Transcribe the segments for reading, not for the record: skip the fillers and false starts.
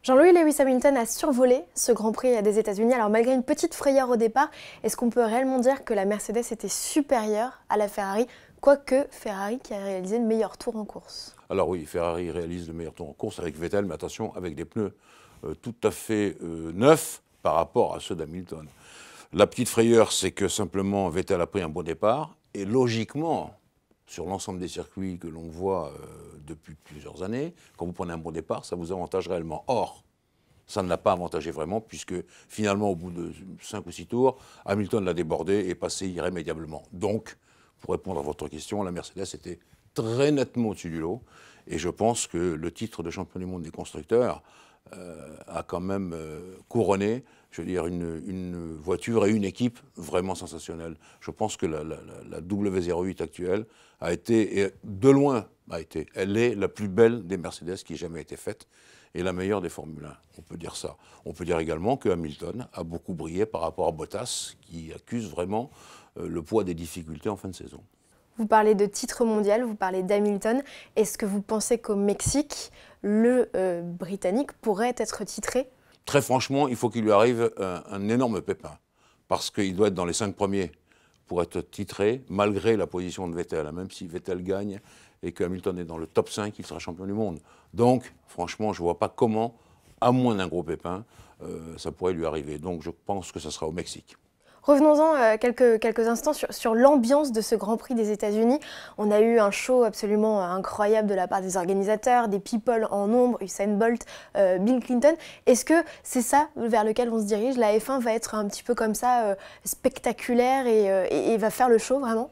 Jean-Louis Lewis Hamilton a survolé ce Grand Prix des États-Unis. Alors malgré une petite frayeur au départ, est-ce qu'on peut réellement dire que la Mercedes était supérieure à la Ferrari, quoique Ferrari qui a réalisé le meilleur tour en course? Alors oui, Ferrari réalise le meilleur tour en course avec Vettel, mais attention, avec des pneus tout à fait neufs par rapport à ceux d'Hamilton. La petite frayeur, c'est que simplement Vettel a pris un bon départ, et logiquement, sur l'ensemble des circuits que l'on voit depuis plusieurs années, quand vous prenez un bon départ, ça vous avantage réellement. Or, ça ne l'a pas avantagé vraiment, puisque finalement, au bout de 5 ou 6 tours, Hamilton l'a débordé et est passé irrémédiablement. Donc, pour répondre à votre question, la Mercedes était très nettement au-dessus du lot. Et je pense que le titre de champion du monde des constructeurs a quand même couronné, je veux dire, une voiture et une équipe vraiment sensationnelle. Je pense que la W08 actuelle a été, et de loin a été, elle est la plus belle des Mercedes qui ait jamais été faite et la meilleure des Formule 1. On peut dire ça. On peut dire également que Hamilton a beaucoup brillé par rapport à Bottas, qui accuse vraiment le poids des difficultés en fin de saison. Vous parlez de titre mondial, vous parlez d'Hamilton. Est-ce que vous pensez qu'au Mexique, le Britannique pourrait être titré? Très franchement, il faut qu'il lui arrive un énorme pépin, parce qu'il doit être dans les 5 premiers pour être titré, malgré la position de Vettel. Même si Vettel gagne et que Hamilton est dans le top 5, il sera champion du monde. Donc, franchement, je ne vois pas comment, à moins d'un gros pépin, ça pourrait lui arriver. Donc, je pense que ça sera au Mexique. Revenons-en quelques instants sur l'ambiance de ce Grand Prix des États-Unis. On a eu un show absolument incroyable de la part des organisateurs, des people en nombre, Usain Bolt, Bill Clinton. Est-ce que c'est ça vers lequel on se dirige? La F1 va être un petit peu comme ça, spectaculaire et va faire le show vraiment?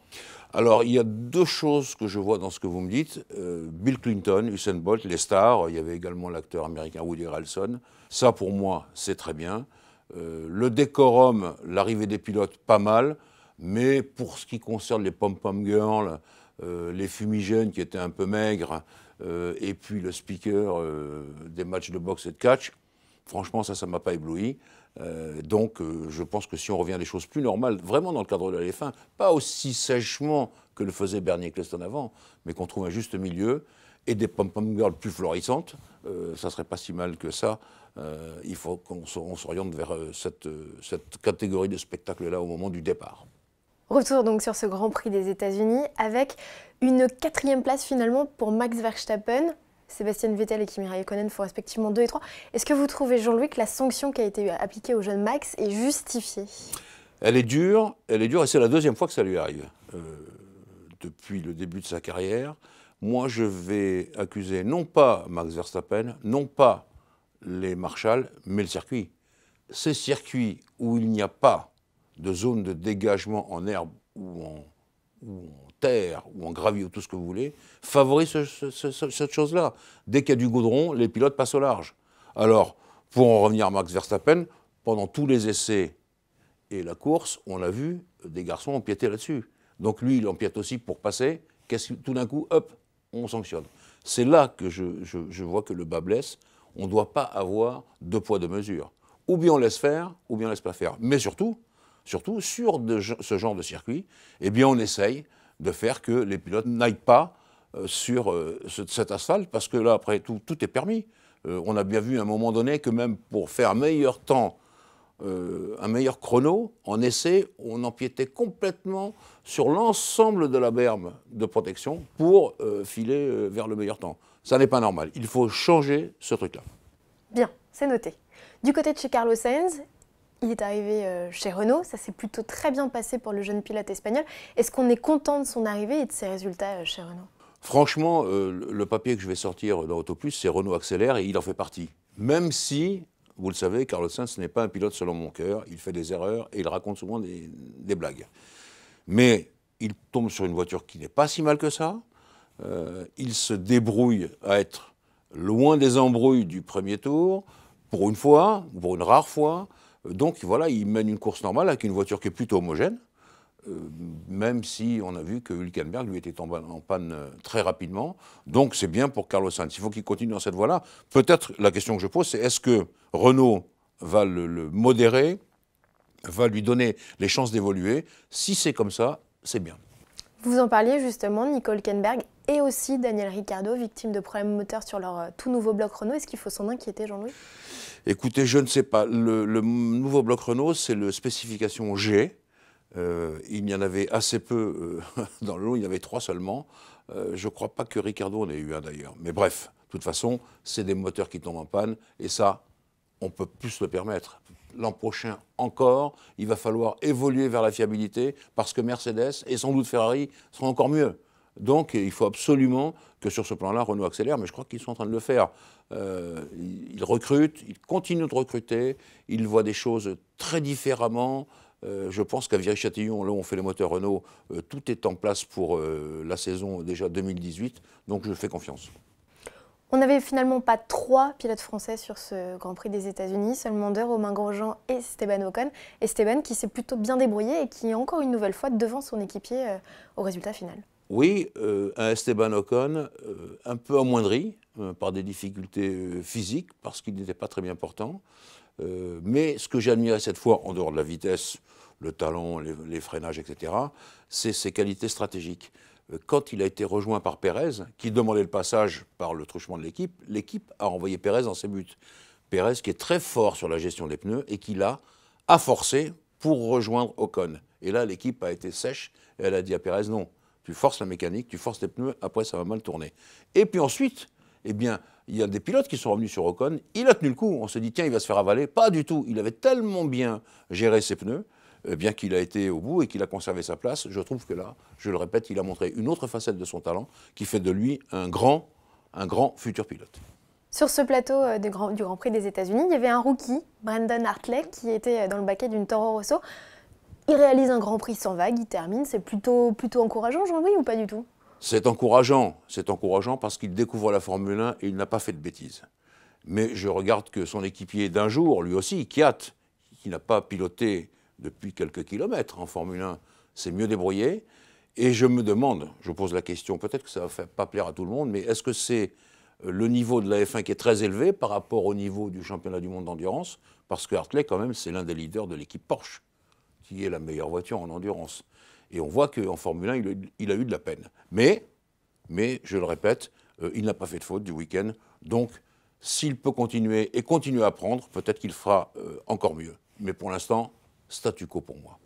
Alors, il y a deux choses que je vois dans ce que vous me dites. Bill Clinton, Usain Bolt, les stars, il y avait également l'acteur américain Woody Harrelson. Ça, pour moi, c'est très bien. Le décorum, l'arrivée des pilotes, pas mal, mais pour ce qui concerne les pom-pom girls, les fumigènes qui étaient un peu maigres, et puis le speaker des matchs de boxe et de catch, franchement, ça ne m'a pas ébloui. Donc, je pense que si on revient à des choses plus normales, vraiment dans le cadre de la F1, pas aussi sèchement que le faisait Bernie Ecclestone avant, mais qu'on trouve un juste milieu, et des pom-pom girls plus florissantes, ça ne serait pas si mal que ça. Il faut qu'on s'oriente vers cette catégorie de spectacle-là au moment du départ. Retour donc sur ce Grand Prix des États-Unis avec une 4e place finalement pour Max Verstappen. Sébastien Vettel et Kimi Räikkönen font respectivement 2 et 3. Est-ce que vous trouvez, Jean-Louis, que la sanction qui a été appliquée au jeune Max est justifiée? Elle est dure, et c'est la 2e fois que ça lui arrive. Depuis le début de sa carrière, moi je vais accuser non pas Max Verstappen, non pas les Marshall, mais le circuit. Ces circuits où il n'y a pas de zone de dégagement en herbe ou en terre ou en gravier ou tout ce que vous voulez, favorisent cette chose-là. Dès qu'il y a du goudron, les pilotes passent au large. Alors, pour en revenir à Max Verstappen, pendant tous les essais et la course, on l'a vu, des garçons empiétaient là-dessus. Donc lui, il empiète aussi pour passer. Tout d'un coup, hop, on sanctionne. C'est là que je vois que le bas blesse. On ne doit pas avoir 2 poids 2 mesures. Ou bien on laisse faire, ou bien on ne laisse pas faire. Mais surtout sur ce genre de circuit, eh bien on essaye de faire que les pilotes n'aillent pas sur cet asphalte, parce que là, après tout est permis. On a bien vu à un moment donné que même pour faire un meilleur temps, un meilleur chrono, en essai, on empiétait complètement sur l'ensemble de la berme de protection pour filer vers le meilleur temps. Ça n'est pas normal. Il faut changer ce truc-là. Bien, c'est noté. Du côté de chez Carlos Sainz, il est arrivé chez Renault. Ça s'est plutôt très bien passé pour le jeune pilote espagnol. Est-ce qu'on est content de son arrivée et de ses résultats chez Renault? Franchement, le papier que je vais sortir dans Autoplus, c'est Renault accélère et il en fait partie. Même si, vous le savez, Carlos Sainz n'est pas un pilote selon mon cœur. Il fait des erreurs et il raconte souvent des blagues. Mais il tombe sur une voiture qui n'est pas si mal que ça. Il se débrouille à être loin des embrouilles du premier tour, pour une fois, pour une rare fois. Donc voilà, il mène une course normale avec une voiture qui est plutôt homogène, même si on a vu que Hülkenberg lui était en panne très rapidement. Donc c'est bien pour Carlos Sainz. Il faut qu'il continue dans cette voie-là. Peut-être la question que je pose, c'est est-ce que Renault va le modérer, va lui donner les chances d'évoluer? Si c'est comme ça, c'est bien. Vous en parliez justement, Nico Hülkenberg et aussi Daniel Ricciardo, victime de problèmes moteurs sur leur tout nouveau bloc Renault. Est-ce qu'il faut s'en inquiéter, Jean-Louis? Écoutez, je ne sais pas. Le nouveau bloc Renault, c'est le spécification G. Il y en avait assez peu dans le lot, il y en avait 3 seulement. Je ne crois pas que Ricciardo en ait eu un d'ailleurs. Mais bref, de toute façon, c'est des moteurs qui tombent en panne. Et ça, on ne peut plus se le permettre. L'an prochain encore, il va falloir évoluer vers la fiabilité parce que Mercedes et sans doute Ferrari seront encore mieux. Donc il faut absolument que sur ce plan-là, Renault accélère, mais je crois qu'ils sont en train de le faire. Ils recrutent, ils continuent de recruter, ils voient des choses très différemment. Je pense qu'à Viry-Châtillon, là où on fait les moteurs Renault, tout est en place pour la saison déjà 2018, donc je fais confiance. On n'avait finalement pas 3 pilotes français sur ce Grand Prix des États-Unis, seulement 2, Romain Grosjean et Esteban Ocon. Esteban qui s'est plutôt bien débrouillé et qui est encore une nouvelle fois devant son équipier au résultat final. Oui, un Esteban Ocon un peu amoindri par des difficultés physiques, parce qu'il n'était pas très bien portant. Mais ce que j'ai admiré cette fois, en dehors de la vitesse, le talent, les freinages, etc., c'est ses qualités stratégiques. Quand il a été rejoint par Pérez, qui demandait le passage par le truchement de l'équipe a envoyé Pérez dans ses buts. Pérez qui est très fort sur la gestion des pneus et qui l'a forcé pour rejoindre Ocon. Et là, l'équipe a été sèche et elle a dit à Pérez, non, tu forces la mécanique, tu forces tes pneus, après ça va mal tourner. Et puis ensuite, eh bien, il y a des pilotes qui sont revenus sur Ocon, il a tenu le coup, on s'est dit, tiens, il va se faire avaler. Pas du tout, il avait tellement bien géré ses pneus, bien qu'il a été au bout et qu'il a conservé sa place. Je trouve que là, je le répète, il a montré une autre facette de son talent qui fait de lui un grand futur pilote. Sur ce plateau du Grand Prix des États-Unis, il y avait un rookie, Brandon Hartley, qui était dans le baquet d'une Toro Rosso. Il réalise un Grand Prix sans vague, il termine. C'est plutôt encourageant, Jean-Louis, ou pas du tout? C'est encourageant parce qu'il découvre la Formule 1 et il n'a pas fait de bêtises. Mais je regarde que son équipier d'un jour, lui aussi, Kvyat, qui n'a pas piloté depuis quelques kilomètres en Formule 1, s'est mieux débrouillé. Et je me demande, je pose la question, peut-être que ça ne va pas plaire à tout le monde, mais est-ce que c'est le niveau de la F1 qui est très élevé par rapport au niveau du championnat du monde d'endurance? Parce que Hartley, quand même, c'est l'un des leaders de l'équipe Porsche, qui est la meilleure voiture en endurance. Et on voit qu'en Formule 1, il a eu de la peine. Mais je le répète, il n'a pas fait de faute du week-end. Donc, s'il peut continuer à apprendre, peut-être qu'il fera encore mieux. Mais pour l'instant, statu quo pour moi.